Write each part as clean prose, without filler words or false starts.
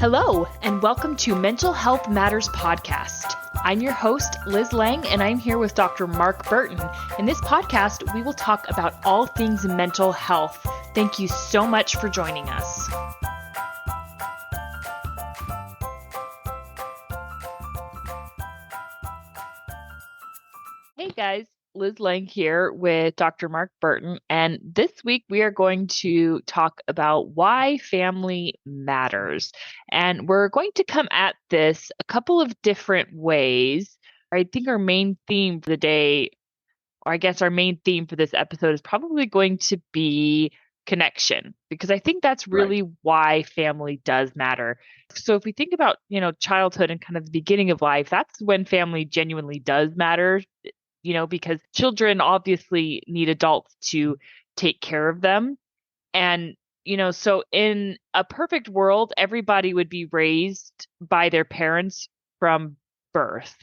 Hello, and welcome to Mental Health Matters Podcast. I'm your host, Liz Lang, and I'm here with Dr. Mark Burton. In this podcast, we will talk about all things mental health. Thank you so much for joining us. Hey guys, Liz Lang here with Dr. Mark Burton, and this week we are going to talk about why family matters. And we're going to come at this a couple of different ways. I think our main theme for the day, or I guess our main theme for this episode, is probably going to be connection, because I think that's really why family does matter. So if we think about, childhood and kind of the beginning of life, that's when family genuinely does matter. Because children obviously need adults to take care of them. And, so in a perfect world, everybody would be raised by their parents from birth,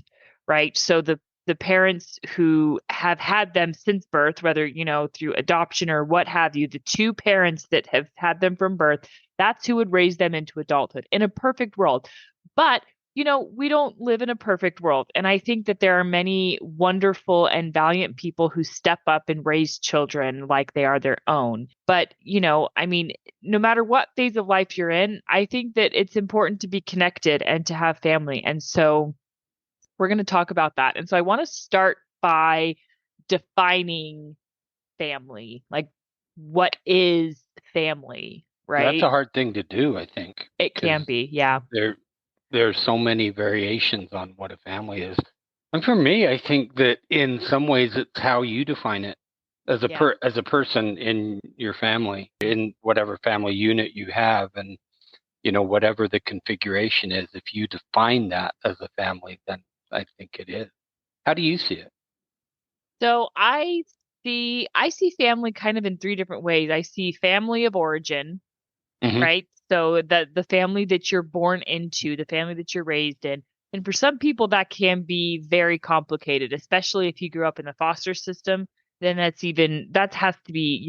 right? So the parents who have had them since birth, whether, through adoption or what have you, the two parents that have had them from birth, that's who would raise them into adulthood in a perfect world. But we don't live in a perfect world. And I think that there are many wonderful and valiant people who step up and raise children like they are their own. But, no matter what phase of life you're in, I think that it's important to be connected and to have family. And so we're going to talk about that. And so I want to start by defining family. Like, what is family, right? That's a hard thing to do, I think. It can be, yeah. There's so many variations on what a family is. And for me, I think that in some ways it's how you define it as a person in your family, in whatever family unit you have, and whatever the configuration is. If you define that as a family, then I think it is. How do you see it? So I see family kind of in three different ways. I see family of origin, right? So the family that you're born into, the family that you're raised in. And for some people that can be very complicated, especially if you grew up in the foster system. Then that has to be,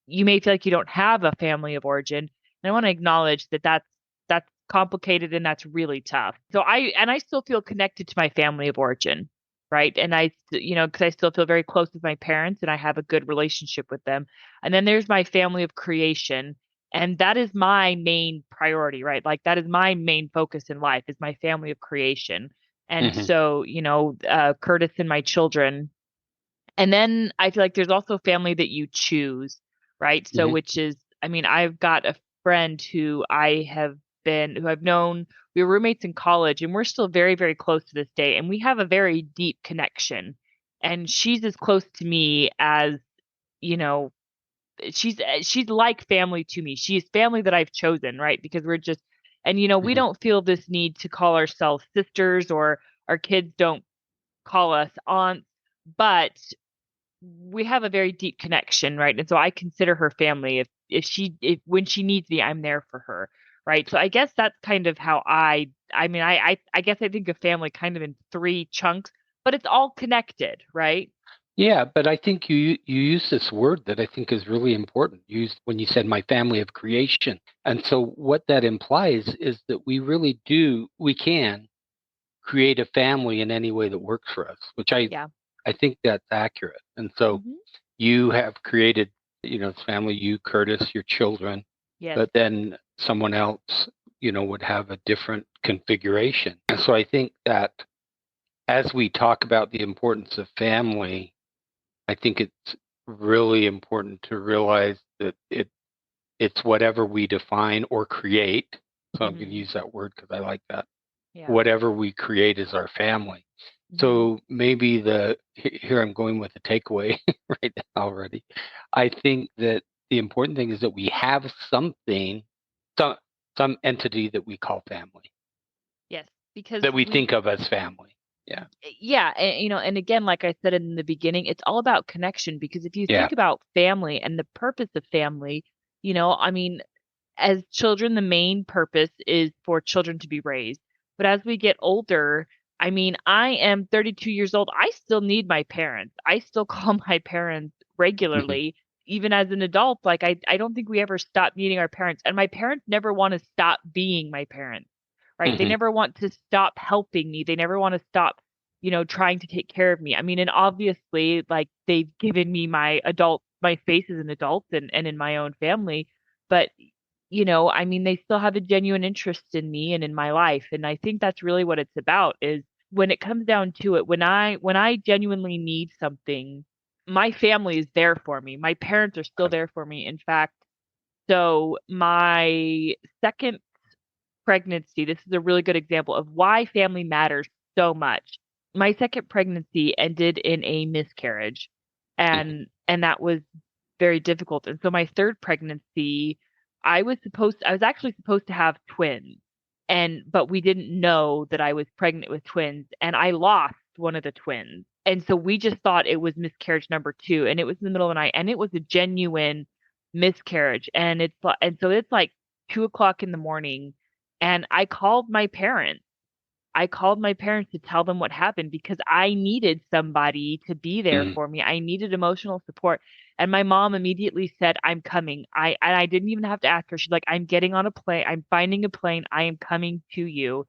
you may feel like you don't have a family of origin. And I want to acknowledge that that's complicated and that's really tough. So I still feel connected to my family of origin, right? And because I still feel very close with my parents and I have a good relationship with them. And then there's my family of creation. And that is my main priority, right? Like that is my main focus in life, is my family of creation. And so, Curtis and my children. And then I feel like there's also family that you choose, right? So which is, I've got a friend who I've known. We were roommates in college and we're still very, very close to this day. And we have a very deep connection. And she's as close to me as, she's like family to me. She's family that I've chosen, right? Because we're just, and we don't feel this need to call ourselves sisters, or our kids don't call us aunts, but we have a very deep connection, right? And so I consider her family. If when she needs me, I'm there for her, right? So I guess that's kind of how I guess I think of family kind of in three chunks, but it's all connected, right? Yeah, but I think you use this word that I think is really important. Used when you said my family of creation. And so what that implies is that we can create a family in any way that works for us, which I think that's accurate. And so you have created, this family, you, Curtis, your children, but then someone else, would have a different configuration. And so I think that as we talk about the importance of family, I think it's really important to realize that it's whatever we define or create. So I'm going to use that word because I like that. Yeah. Whatever we create is our family. So maybe here I'm going with the takeaway right now already. I think that the important thing is that we have something, some entity that we call family. Yes, because that we think of as family. Yeah. Yeah. And, and again, like I said in the beginning, it's all about connection, because if you think about family and the purpose of family, as children, the main purpose is for children to be raised. But as we get older, I am 32 years old. I still need my parents. I still call my parents regularly even as an adult, like I don't think we ever stop meeting our parents. And my parents never want to stop being my parents, right? They Hmm. never want to stop helping me. They never want to stop, trying to take care of me. I mean, and obviously, like they've given me my face as an adult and in my own family, but I mean, they still have a genuine interest in me and in my life. And I think that's really what it's about is when it comes down to it, when I genuinely need something, my family is there for me. My parents are still there for me. In fact, so my second pregnancy, this is a really good example of why family matters so much. My second pregnancy ended in a miscarriage, Hmm. and that was very difficult. And so my third pregnancy, I was actually supposed to have twins. But we didn't know that I was pregnant with twins, and I lost one of the twins. And so we just thought it was miscarriage number two, and it was in the middle of the night, and it was a genuine miscarriage. And so it's like 2 o'clock in the morning, and I called my parents to tell them what happened because I needed somebody to be there Hmm. for me. I needed emotional support. And my mom immediately said, "I'm coming." I didn't even have to ask her. She's like, "I'm getting on a plane. I'm finding a plane. I am coming to you."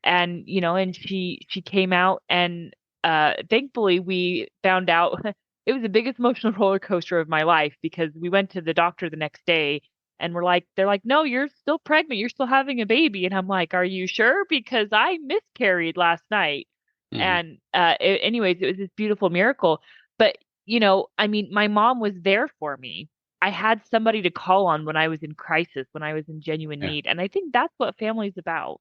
And she came out, and thankfully we found out it was the biggest emotional roller coaster of my life because we went to the doctor the next day, and they're like, "No, you're still pregnant, you're still having a baby." And I'm like, "Are you sure? Because I miscarried last night." Hmm. And anyways, it was this beautiful miracle. But I mean, my mom was there for me. I had somebody to call on when I was in crisis, when I was in genuine Yeah. need, and I think that's what family's about.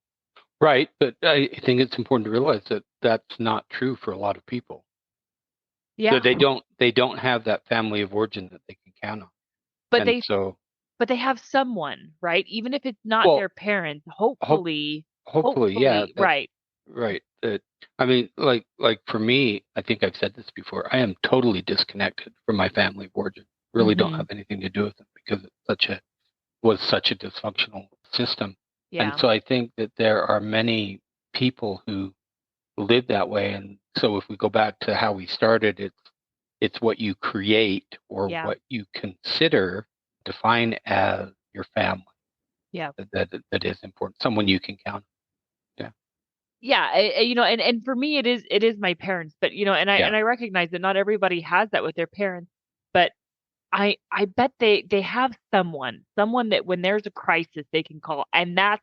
Right, but I think it's important to realize that that's not true for a lot of people. That Yeah. they don't have that family of origin that they can count on. But And they so, but they have someone, right? Even if it's not well, their parents, hope hopefully, yeah, hopefully, right. right. That I mean, like for me, I think I've said this before. I am totally disconnected from my family of origin. Really don't Hmm. have anything to do with them because it's such a dysfunctional system. And Yeah. so I think that there are many people who live that way. And so if we go back to how we started, it's what you create or Yeah. what you consider define as your family Yeah. that is important. Someone you can count on. Yeah. Yeah, and for me it is my parents, but and I Yeah. and I recognize that not everybody has that with their parents, but I bet they have someone that when there's a crisis they can call, and that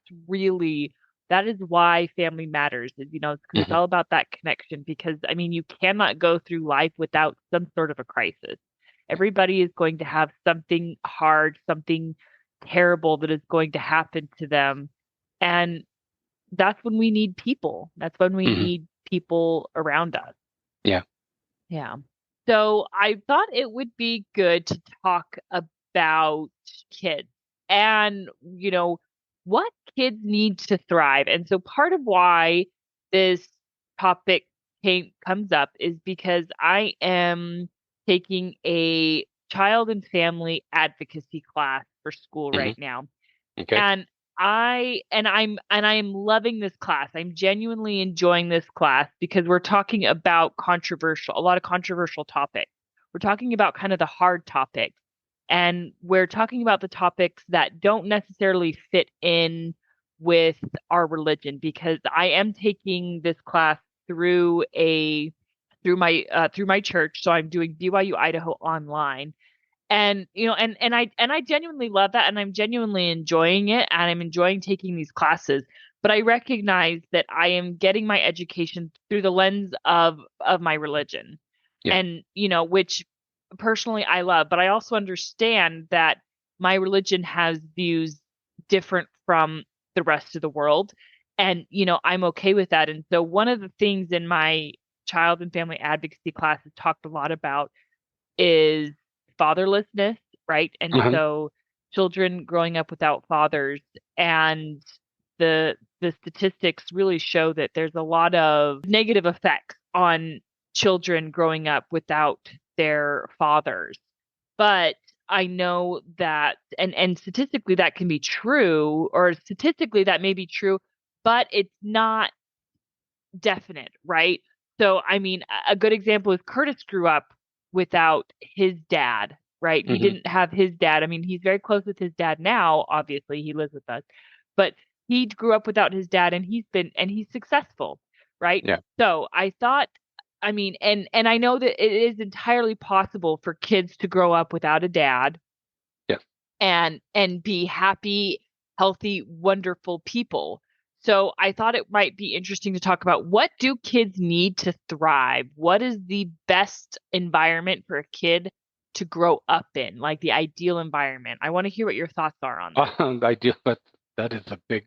is why family matters, is because it's Hmm. all about that connection. Because I mean, you cannot go through life without some sort of a crisis. Yeah. Everybody is going to have something hard, something terrible that is going to happen to them, and that's when we need people. That's when we Hmm. need people around us. Yeah. Yeah. So I thought it would be good to talk about kids and, what kids need to thrive. And so part of why this topic comes up is because I am taking a child and family advocacy class for school Hmm. right now. Okay. And I'm loving this class. I'm genuinely enjoying this class because we're talking about a lot of controversial topics. We're talking about kind of the hard topics. And we're talking about the topics that don't necessarily fit in with our religion, because I am taking this class through a through my church. So I'm doing BYU Idaho online, and I genuinely love that, and I'm genuinely enjoying it, and I'm enjoying taking these classes. But I recognize that I am getting my education through the lens of my religion, Yeah. and which personally I love. But I also understand that my religion has views different from the rest of the world, and I'm okay with that. And so one of the things in my child and family advocacy class is talked a lot about is fatherlessness, right? And Uh-huh. so children growing up without fathers, and the statistics really show that there's a lot of negative effects on children growing up without their fathers. But I know that, and statistically that can be true, or statistically that may be true, but it's not definite, right? So, I mean, a good example is Curtis grew up without his dad. right? He Hmm. didn't have his dad. I mean, he's very close with his dad now, obviously, he lives with us, but he grew up without his dad and he's successful, right? Yeah. So I thought, I mean, and I know that it is entirely possible for kids to grow up without a dad Yes. and be happy, healthy, wonderful people. So I thought it might be interesting to talk about what do kids need to thrive? What is the best environment for a kid to grow up in, like the ideal environment? I want to hear what your thoughts are on that. I do, but that is a big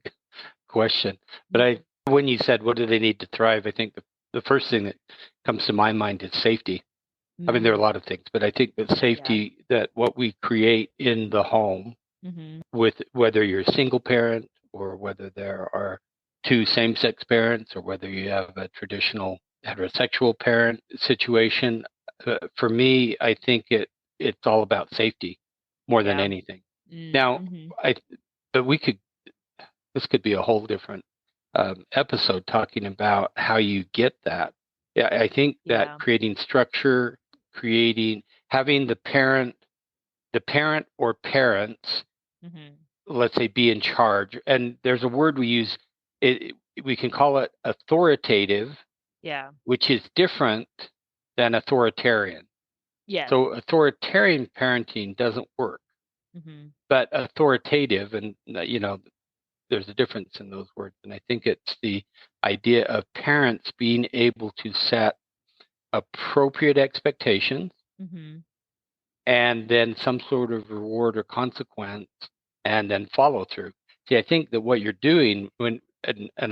question. But Mhm. when you said, what do they need to thrive? I think the first thing that comes to my mind is safety. I mean, there are a Mm, lot of things, but I think that yeah. safety, that what we create in the home, Hmm. with whether you're a single parent or whether there are two same-sex parents or whether you have a traditional heterosexual parent situation, for me, I think it's all about safety more than Yeah. anything. Now, Mm-hmm. I but we could this could be a whole different episode talking about how you get that. Yeah, I think that Yeah. creating structure, creating having the parent or parents, Hmm. let's say, be in charge. And there's a word we use. We can call it authoritative, Yeah. which is different than authoritarian. Yes. So authoritarian parenting doesn't work, Hmm. but authoritative, and there's a difference in those words. And I think it's the idea of parents being able to set appropriate expectations Hmm. and then some sort of reward or consequence and then follow through. See, I think that what you're doing and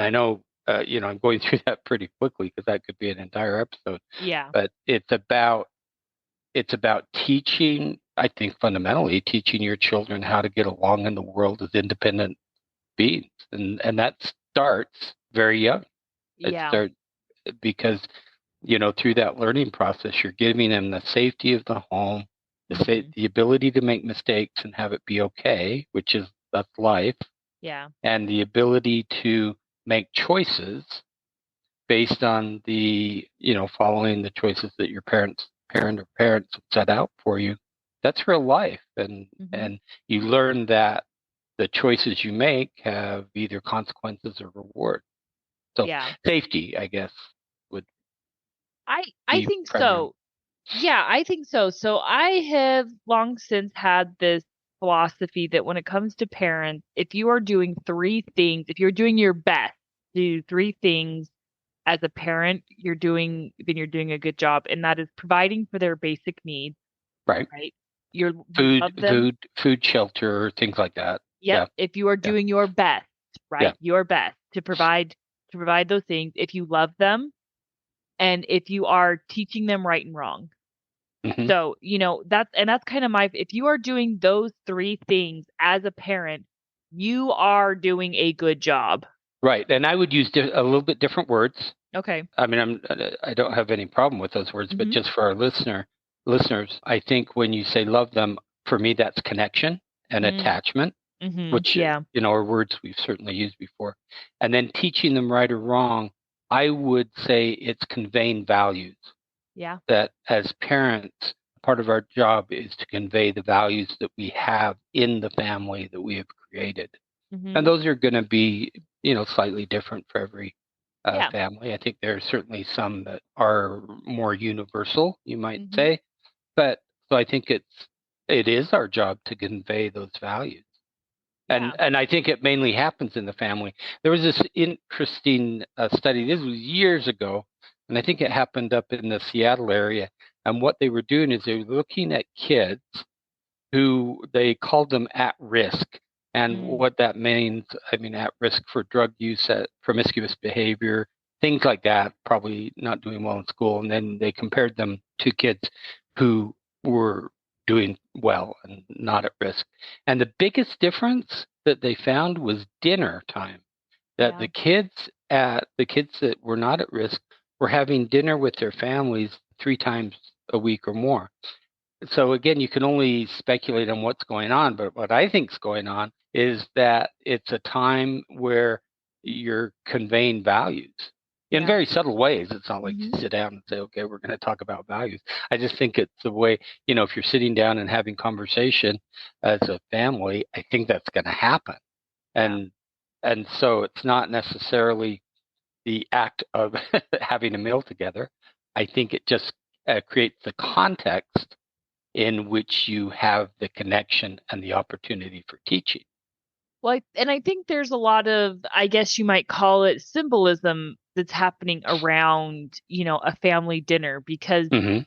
I know, I'm going through that pretty quickly because that could be an entire episode, Yeah. but it's about teaching, I think fundamentally teaching your children how to get along in the world as independent beings. And that starts very young. It Yeah. starts because through that learning process, you're giving them the safety of the home, Hmm. the ability to make mistakes and have it be okay, that's life, Yeah. and the ability to make choices based on following the choices that your parents set out for you. That's real life, Hmm. and you learn that the choices you make have either consequences or reward. So Yeah. safety, I guess, would I be think primary. so. Yeah, I think so. So I have long since had this philosophy that when it comes to parents, if you are doing three things, if you're doing your best, do three things as a parent, then you're doing a good job. And that is providing for their basic needs, Right. right? You love them. Food, shelter, things like that. Yep. Yeah. If you are Yeah. doing your best, Yeah. right? Your best to provide those things. If you love them and if you are teaching them right and wrong. Hmm. So, that's kind of if you are doing those three things as a parent, you are doing a good job. Right. And I would use a little bit different words. Okay. I mean, I don't have any problem with those words, but Hmm. just for our listeners, I think when you say love them, for me, that's connection and Mm, attachment, hmm. which, Yeah. are words we've certainly used before. And then teaching them right or wrong, I would say it's conveying values. Yeah. That as parents, part of our job is to convey the values that we have in the family that we have created. And Hmm. those are going to be, slightly different for every Yeah. family. I think there are certainly some that are more universal, you might Hmm. say. But so I think it is our job to convey those values. And Yeah. and I think it mainly happens in the family. There was this interesting study. This was years ago, and I think it happened up in the Seattle area. And what they were doing is they were looking at kids who they called them at risk. And Mm, what that means, I mean, at risk for drug use, promiscuous behavior, things like that, probably not doing well in school. And then they compared them to kids who were doing well and not at risk. And the biggest difference that they found was dinner time. That yeah. the kids that were not at risk were having dinner with their families 3 times a week or more. So again, you can only speculate on what's going on, but what I think is going on is that it's a time where you're conveying values. in Yeah. very subtle ways. It's not like Hmm. you sit down and say, okay, we're going to talk about values. I just think it's the way, if you're sitting down and having conversation as a family, I think that's going to happen. Yeah. And so it's not necessarily the act of having a meal together. I think it just creates the context in which you have the connection and the opportunity for teaching. Well, and I think there's a lot of, I guess you might call it symbolism that's happening around, a family dinner because, Hmm.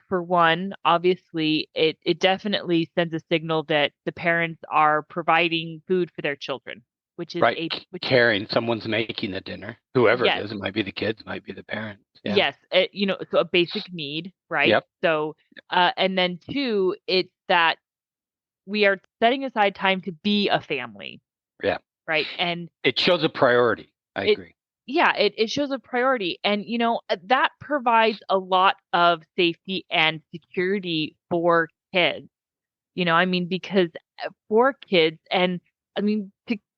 for one, obviously it definitely sends a signal that the parents are providing food for their children, Right. which is, Caring, someone's making the dinner, whoever it yes, is. It might be the kids, it might be the parents. Yeah. yes, so a basic need, right? Yep. So, and then two, it's that we are setting aside time to be a family, Yeah. right? And It shows a priority. I it agree. yeah, it shows a priority, and that provides a lot of safety and security for kids. I mean, because for kids, and I mean,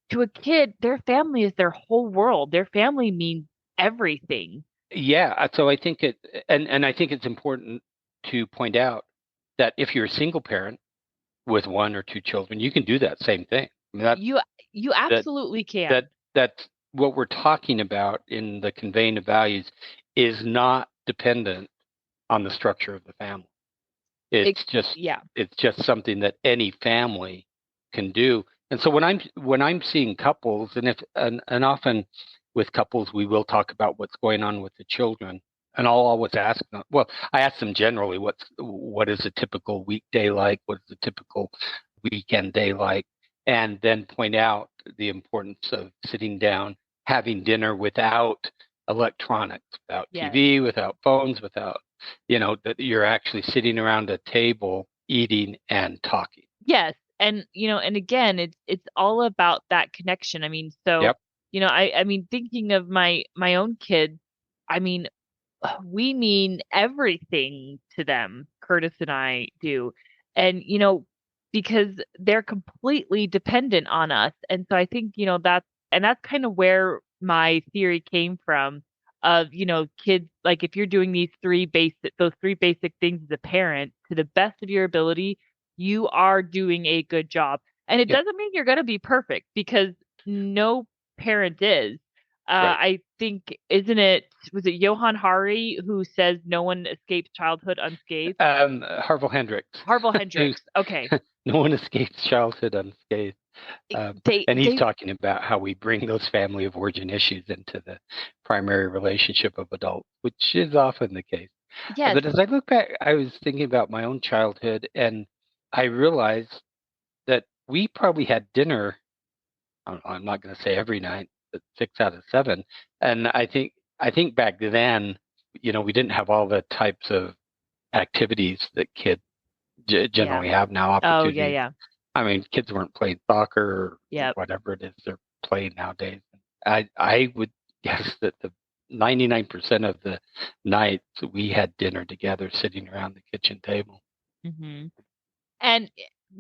to a kid, their family is their whole world. Their family means everything. Yeah. So I think and I think it's important to point out that if you're a single parent with one or two children, you can do that same thing. I mean, You you that absolutely that can. that's what we're talking about in the conveying of values is not dependent on the structure of the family. It It's just yeah, it's just something that any family can do. And so when I'm seeing couples, and often with couples we will talk about what's going on with the children, and I'll always ask them. Well, I ask them generally what is a typical weekday like, what is a typical weekend day like, and then point out the importance of sitting down, having dinner without electronics, without yes. TV, without phones, without that you're actually sitting around a table eating and talking. Yes. And and again, it's all about that connection. I mean, so, Yep. I mean, thinking of my own kids, I mean, we mean everything to them, Curtis and I do. And because they're completely dependent on us. And so I think, that's kind of where my theory came from of, kids, like if you're doing those three basic things as a parent to the best of your ability, you are doing a good job. And it Yep. doesn't mean you're going to be perfect because no parent is. Right. I think, was it Johann Hari who says no one escapes childhood unscathed? Harville Hendricks, Harville who's Hendricks. Okay. no one escapes childhood unscathed. And he's They, talking about how we bring those family of origin issues into the primary relationship of adults, which is often the case. yes. But as I look back, I was thinking about my own childhood, and I realized that we probably had dinner. I'm not going to say every night, but 6 out of 7. And I think back then, we didn't have all the types of activities that kids Yeah. generally have now. Oh, yeah, Opportunities. yeah. I mean, kids weren't playing soccer or Yep. whatever it is they're playing nowadays. I would guess that the 99% of the nights we had dinner together, sitting around the kitchen table. Hmm. And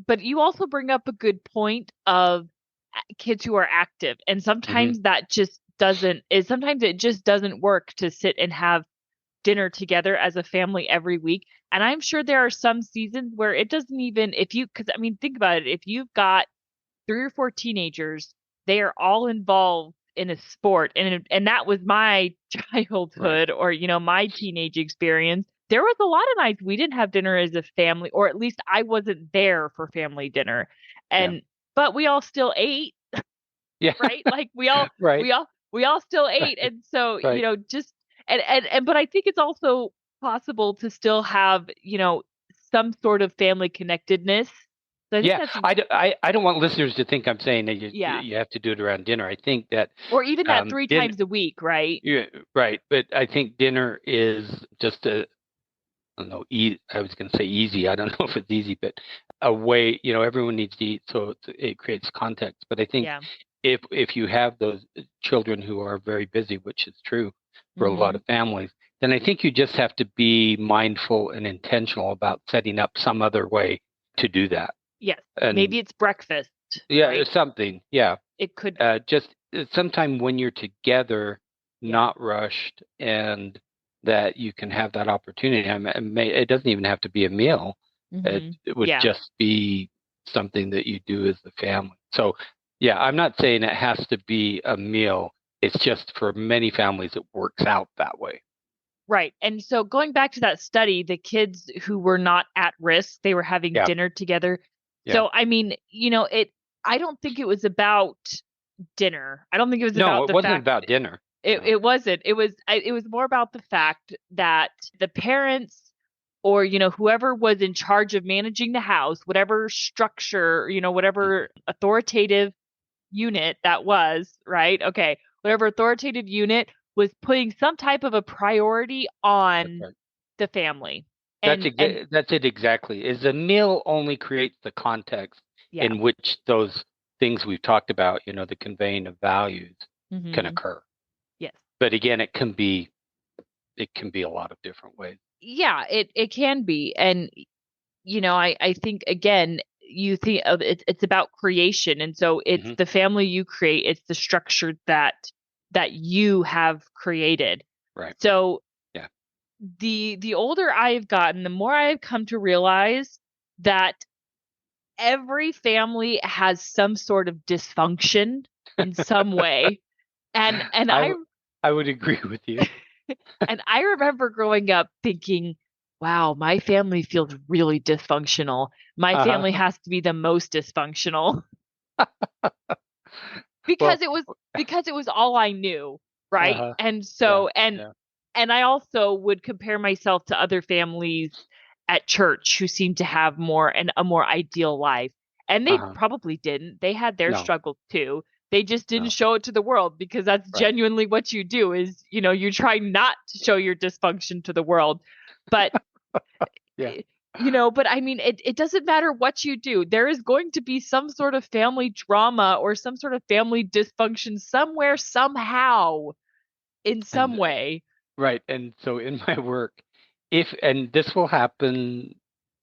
but you also bring up a good point of kids who are active, and Hmm. sometimes it just doesn't work to sit and have dinner together as a family every week. And I'm sure there are some seasons where it doesn't even, because I mean, think about it. If you've got 3 or 4 teenagers, they are all involved in a sport. And that was my Right. childhood or, my teenage experience. There was a lot of nights we didn't have dinner as a family, or at least I wasn't there for family dinner. Yeah. But we all still ate, Yeah. right? Like we all Right. we all still ate. Right. And so, Right. just and but I think it's also possible to still have, some sort of family connectedness. So I think Yeah. that's I don't want listeners to think I'm saying that you yeah. you have to do it around dinner. I think that Or even that three dinner. times a week, right? Yeah, right. But I think dinner is just I don't know. I was going to say easy. I don't know if it's easy, but a way. Everyone needs to eat, so it creates context. But I think Yeah. if you have those children who are very busy, which is true for a lot Hmm. of families, then I think you just have to be mindful and intentional about setting up some other way to do that. Yes. Maybe And it's breakfast, yeah, right? it's something. Yeah, It could just sometime when you're together. Yeah. not rushed, and that you can have that opportunity. It doesn't even have to be a meal. It would Yeah. just be something that you do as a family. So, yeah, I'm not saying it has to be a meal. It's just for many families, it works out that way. Right. And so going back to that study, the kids who were not at risk, they were having Yeah, dinner together. yeah. So, I mean, I don't think it was about dinner. I don't think it was No, about it the wasn't fact about dinner. No. it wasn't. It was more about the fact that the parents or whoever was in charge of managing the house, whatever structure, Mhm. whatever authoritative unit that was, right? Okay, whatever authoritative unit was putting some type of a priority That's on right. the family. And That's it exactly. Is the meal only creates the context yeah. in which those things we've talked about, the conveying of values can Hmm. occur. Yes. But again, it can be a lot of different ways. Yeah, it can be. And I think again, you think of it's about creation, and so it's Hmm. the family you create, it's the structure that you have created. Right. So Yeah. the older I've gotten, the more I've come to realize that every family has some sort of dysfunction in some way. And I I w- I would agree with you. and I remember growing up thinking, wow, my family feels really dysfunctional. My family Uh-huh. has to be the most dysfunctional Well, because it was all I knew, right? uh-huh. And Yeah. so Yeah. and I also would compare myself to other families at church who seemed to have a more ideal life. And they Uh-huh. probably didn't. They had their No. struggles too. They just didn't No. show it to the world because that's Right. genuinely what you do is, you try not to show your dysfunction to the world. But Yeah. but I mean, it doesn't matter what you do. There is going to be some sort of family drama or some sort of family dysfunction somewhere, somehow, in some And way. right. And so in my work, and this will happen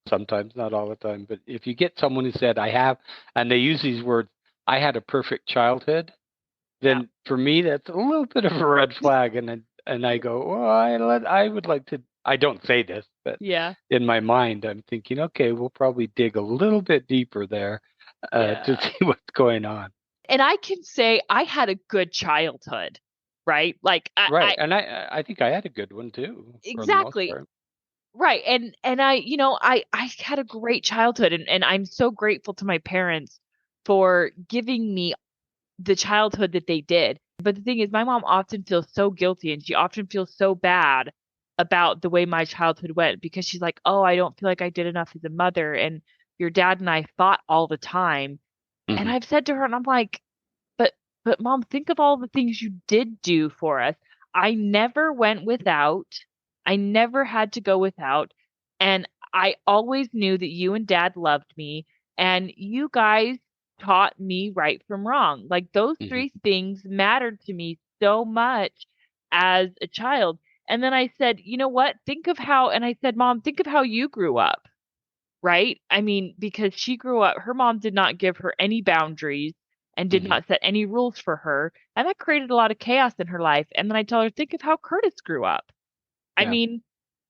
sometimes, not all the time, but if you get someone who said, and they use these words, I had a perfect childhood, Yeah. then for me, that's a little bit of a red flag. And I go, well, I would like to, I don't say this, but Yeah. in my mind, I'm thinking, okay, we'll probably dig a little bit deeper there to Yeah. see what's going on. And I can say I had a good childhood, right? Like Right. I And I think I had a good one too, for the most exactly part. right. And I had a great childhood, and I'm so grateful to my parents for giving me the childhood that they did. But the thing is, my mom often feels so guilty and she often feels so bad about the way my childhood went because she's like, "Oh, I don't feel like I did enough as a mother, and your dad and I fought all the time." And Hmm. I've said to her, and I'm like, But mom, think of all the things you did do for us. I never went without. I never had to go without. And I always knew that you and dad loved me and you guys taught me right from wrong. Like those Hmm. three things mattered to me so much as a child. And then I said, "You know what? And I said, Mom, think of how you grew up, right? I mean, because she grew up, her mom did not give her any boundaries and did Hmm. not set any rules for her. And that created a lot of chaos in her life. And then I tell her, think of how Curtis grew up. I Yeah. mean,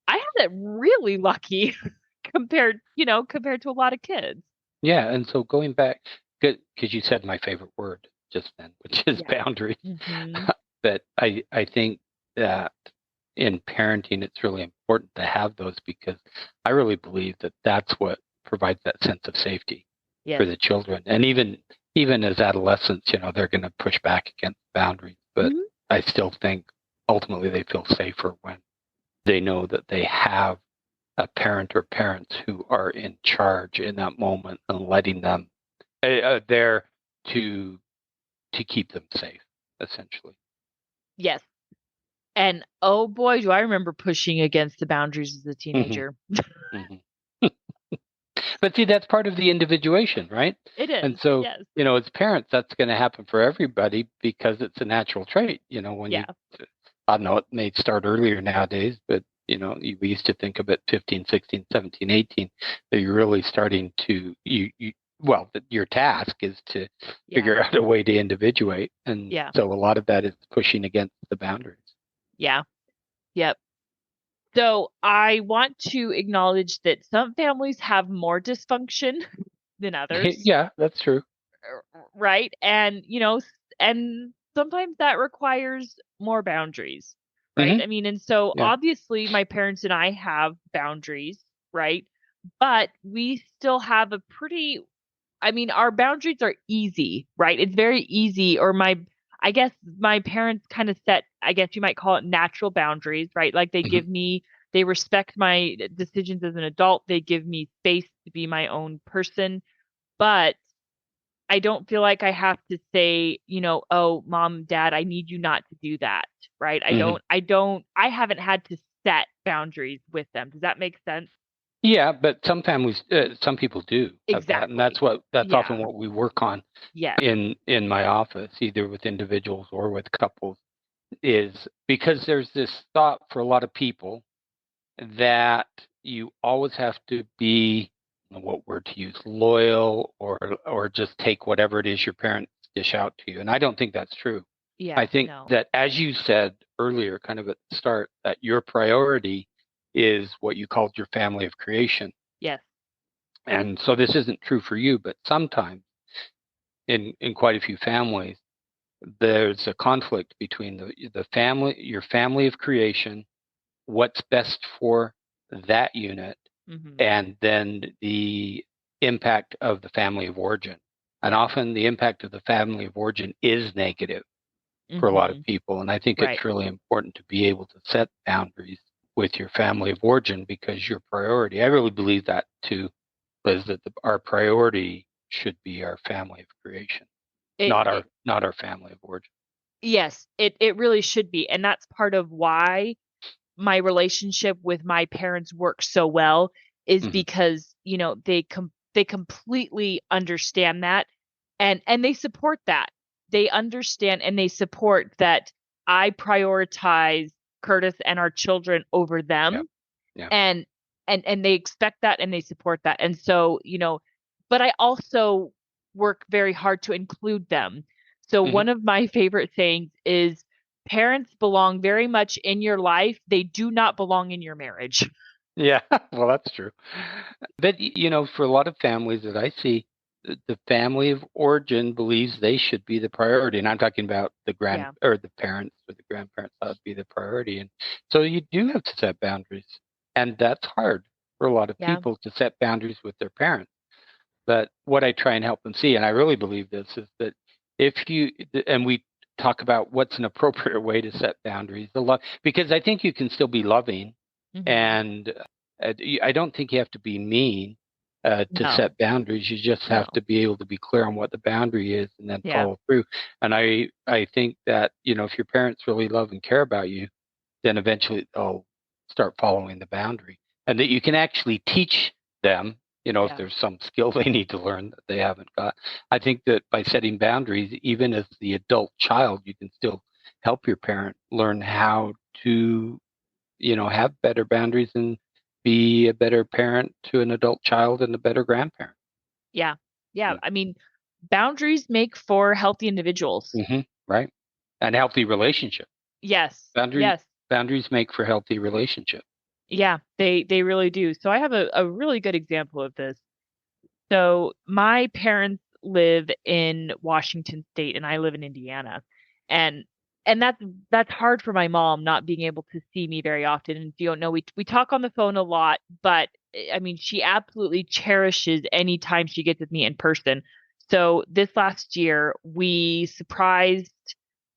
I had it really lucky compared to a lot of kids. Yeah. And so going back, because you said my favorite word just then, which is Yeah. boundaries. Hmm. But I think that in parenting, it's really important to have those because I really believe that that's what provides that sense of safety Yes. for the children. And even as adolescents, they're going to push back against boundaries. But Hmm. I still think ultimately they feel safer when they know that they have a parent or parents who are in charge in that moment and letting them there to to keep them safe, essentially. Yes. And oh boy, do I remember pushing against the boundaries as a Hmm. teenager. Hmm. But see, that's part of the individuation, right? It And is. so, Yes. as parents, that's going to happen for everybody because it's a natural trait. When Yeah. I don't know, it may start earlier nowadays, but, we used to think of it 15, 16, 17, 18, that you're really starting to, well, your task is to Yeah. figure out a way to individuate. And Yeah. so a lot of that is pushing against the boundaries. Yeah. Yep. So I want to acknowledge that some families have more dysfunction than others, Yeah, that's true. right? And, and sometimes that requires more boundaries, right? Hmm. I mean, and so Yeah. obviously my parents and I have boundaries, right? But we still have a pretty, I mean, our boundaries are easy, right? It's very easy, or I guess my parents kind of set, I guess you might call it natural boundaries, right? Like Hmm. they respect my decisions as an adult. They give me space to be my own person. But I don't feel like I have to say, oh, mom, dad, I need you not to do that, right? Hmm. I haven't had to set boundaries with them. Does that make sense? Yeah, but some families, some people do have that, and Exactly. that's often Yeah. what we work on Yes. in my office, either with individuals or with couples, is because there's this thought for a lot of people that you always have to be, I don't know what word to use, loyal, or just take whatever it is your parents dish out to you. And I don't think that's true. I Yeah. think No. that, as you said earlier, kind of at the start, that your priority is what you called your family of creation. Yes. And so this isn't true for you, but sometimes in quite a few families, there's a conflict between the family, your family of creation, what's best for that unit, Hmm. and then the impact of the family of origin. And Yeah. often the impact of the family of origin is negative for a lot of Hmm. people. And I think Right. it's really important to be able to set boundaries with your family of origin because your priority, I really believe that too, is that our priority should be our family of creation, It, not it our family of origin. yes, it really should be. And that's part of why my relationship with my parents works so well is Hmm. because, they completely understand that, and they support that. They understand and they support that I prioritize Curtis and our children over Yeah. them, Yeah. and they expect that and they support that. And so, but I also work very hard to include them. So Hmm. one of my favorite sayings is parents belong very much in your life. They do not belong in your marriage. Yeah. Well, that's true. But for a lot of families that I see, the family of origin believes they should be the priority, and I'm talking about the grand Yeah. or the parents or the grandparents ought to be the priority, and so you do have to set boundaries, and that's hard for a lot of Yeah. people to set boundaries with their parents. But what I try and help them see, and I really believe this, is that if you and we talk about what's an appropriate way to set boundaries a lot, because I think you can still be loving, Hmm. and I don't think you have to be mean to No. set boundaries. You just No. have to be able to be clear on what the boundary is and then Yeah. follow through. And I think that if your parents really love and care about you, then eventually they'll start following the boundary, and that you can actually teach them, if Yeah. there's some skill they need to learn that they haven't got. I think that by setting boundaries, even as the adult child, you can still help your parent learn how to, have better boundaries and be a better parent to an adult child and a better grandparent. Yeah. Yeah. I mean, boundaries make for healthy individuals. Mm-hmm. Right. And healthy relationship. Yes. Boundaries Yes. boundaries make for healthy relationship. Yeah, they really do. So I have a really good example of this. So my parents live in Washington State and I live in Indiana. And that's hard for my mom not being able to see me very often. And if you don't know, we talk on the phone a lot, but I mean, she absolutely cherishes any time she gets with me in person. So this last year, we surprised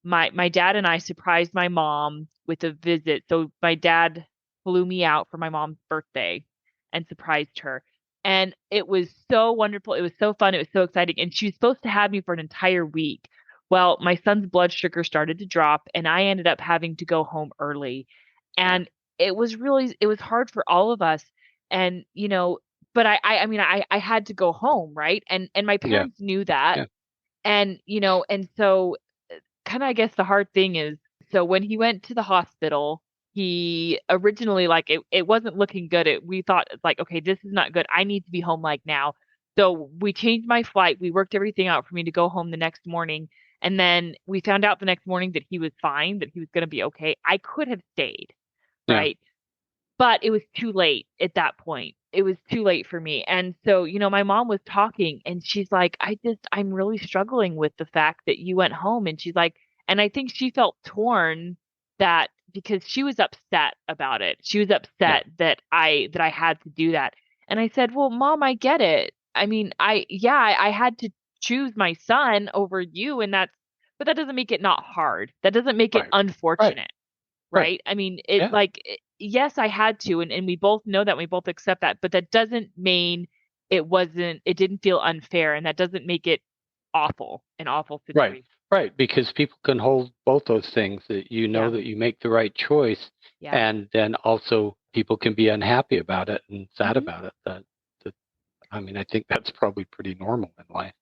my dad and I surprised my mom with a visit. So my dad flew me out for my mom's birthday and surprised her. And it was so wonderful. It was so fun. It was so exciting. And she was supposed to have me for an entire week. Well, my son's blood sugar started to drop, and I ended up having to go home early. Yeah. And it was hard for all of us. And, but I mean, I had to go home, right? And my Yeah. parents knew that. Yeah. And, and so kind of, I guess the hard thing is, so when he went to the hospital, he originally, like, it wasn't looking good. We thought, like, okay, this is not good. I need to be home like now. So we changed my flight. We worked everything out for me to go home the next morning. And then we found out the next morning that he was fine, that he was going to be okay. I could have stayed, Yeah. right? But it was too late at that point. It was too late for me. And so, my mom was talking and she's like, I'm really struggling with the fact that you went home. And she's like, and I think she felt torn that because she was upset about it. She was Yeah. upset that I had to do that. And I said, well, Mom, I get it. I mean, I had to choose my son over you. But that doesn't make it not hard. That doesn't make it Right. Right. unfortunate, Right. right? I mean, Yeah. yes, I had to, and we both know that, we both accept that, but that doesn't mean it didn't feel unfair, and that doesn't make it an awful Right. situation. Right. Because people can hold both those things, that Yeah. that you make the right choice, Yeah. and then also people can be unhappy about it and sad Hmm. about it. That I mean, I think that's probably pretty normal in life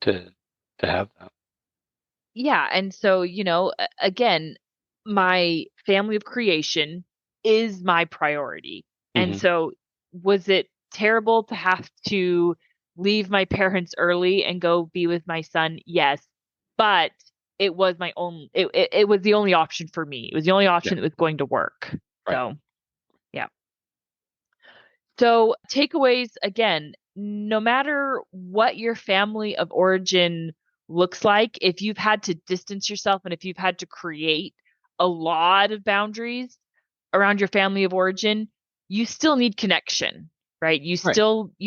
to have that. Yeah. And so, again, my family of creation is my priority. And Hmm. so, was it terrible to have to leave my parents early and go be with my son? Yes. But it was the only option for me. It was the only Yeah. option that was going to work. Right. So, yeah. So, takeaways again, no matter what your family of origin looks like, if you've had to distance yourself and if you've had to create a lot of boundaries around your family of origin, you still need connection, right? Right. You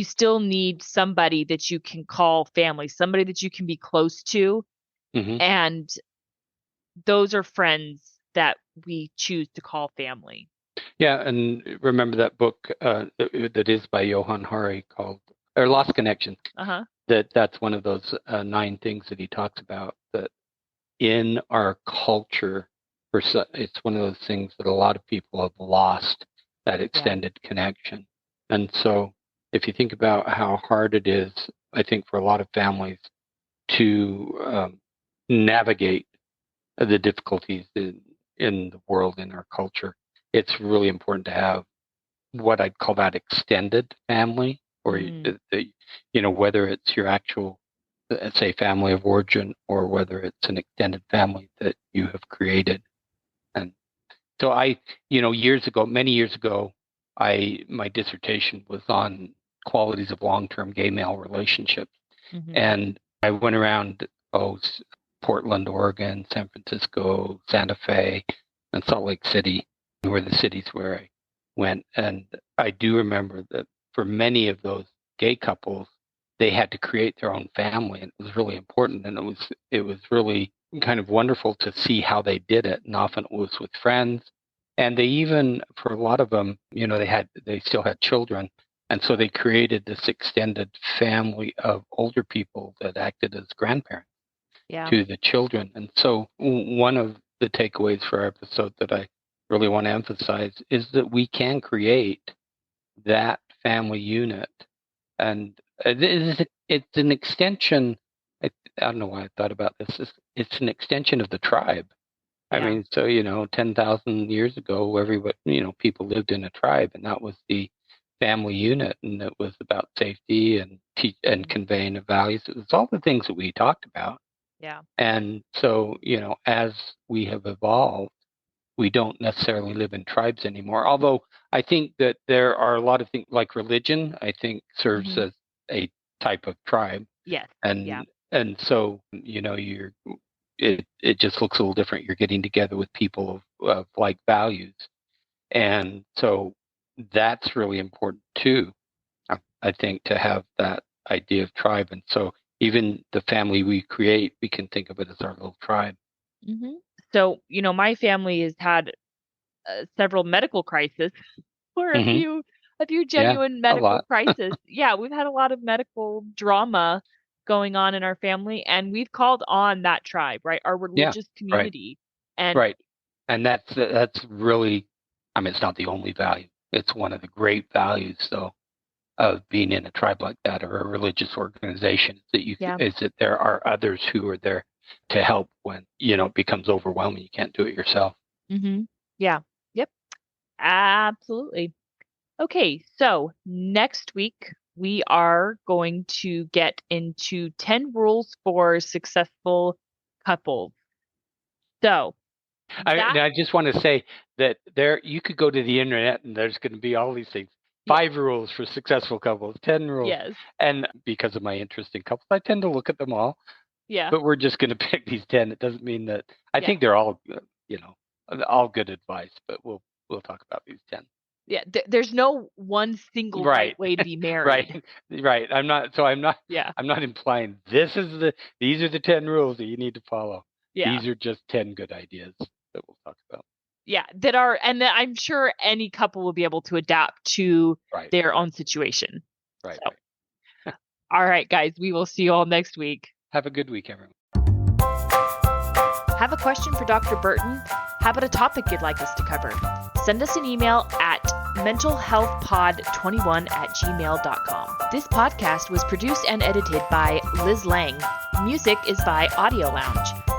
still need somebody that you can call family, somebody that you can be close to, Hmm. and those are friends that we choose to call family. Yeah. And remember that book that is by Johann Hari called or Lost Connections. Uh-huh. That's one of those 9 things that he talks about, that in our culture, it's one of those things that a lot of people have lost, that Yeah. extended connection. And so if you think about how hard it is, I think for a lot of families to navigate the difficulties in the world, in our culture, it's really important to have what I'd call that extended family, or Mm, whether it's your actual, say, family of origin, or whether it's an extended family that you have created. And so years ago, many years ago, my dissertation was on qualities of long-term gay male relationships, mhm. and I went around, Portland, Oregon, San Francisco, Santa Fe, and Salt Lake City were the cities where I went. And I do remember that for many of those gay couples, they had to create their own family, and it was really important. And it was really kind of wonderful to see how they did it. And often it was with friends, and they even, for a lot of them, they still had children, and so they created this extended family of older people that acted as grandparents Yeah. to the children. And so one of the takeaways for our episode that I really want to emphasize is that we can create that family unit. And it's an extension. I don't know why I thought about this. It's an extension of the tribe. I Yeah. mean, so 10,000 years ago, everybody, people lived in a tribe, and that was the family unit, and it was about safety and and Mhm. conveying the values. It was all the things that we talked about. Yeah. And so, as we have evolved, we don't necessarily live in tribes anymore. Although I think that there are a lot of things like religion, I think serves Mhm. as a type of tribe. Yes. Yeah. And so, it just looks a little different. You're getting together with people of like values. And so that's really important too. I think, to have that idea of tribe. And so even the family we create, we can think of it as our little tribe. Mhm. So, my family has had several medical crises or Hmm. a few Yeah, genuine a medical lot. crises. Yeah, we've had a lot of medical drama going on in our family, and we've called on that tribe, right? Our Yeah, religious right, community. And right. And that's really, I mean, it's not the only value. It's one of the great values, though, of being in a tribe like that, or a religious organization, yeah. is that there are others who are there to help when it becomes overwhelming. You can't do it yourself. Mhm. Yeah. Yep. Absolutely. Okay, so next week we are going to get into 10 rules for successful couples. So I just want to say that you could go to the internet and there's going to be all these things. Yeah. 5 rules for successful couples, 10 rules. Yes. And because of my interest in couples, I tend to look at them all. Yeah. But we're just going to pick these 10. It doesn't mean that I think they're all, all good advice, but we'll talk about these 10. Yeah, there's no one single right way to be married. Right. I'm not Yeah. I'm not implying these are the 10 rules that you need to follow. Yeah. These are just 10 good ideas that we'll talk about. Yeah, that I'm sure any couple will be able to adapt to their own situation. Right. So. All right, guys, we will see you all next week. Have a good week, everyone. Have a question for Dr. Burton? How about a topic you'd like us to cover? Send us an email at mentalhealthpod21@gmail.com. This podcast was produced and edited by Liz Lang. Music is by Audio Lounge.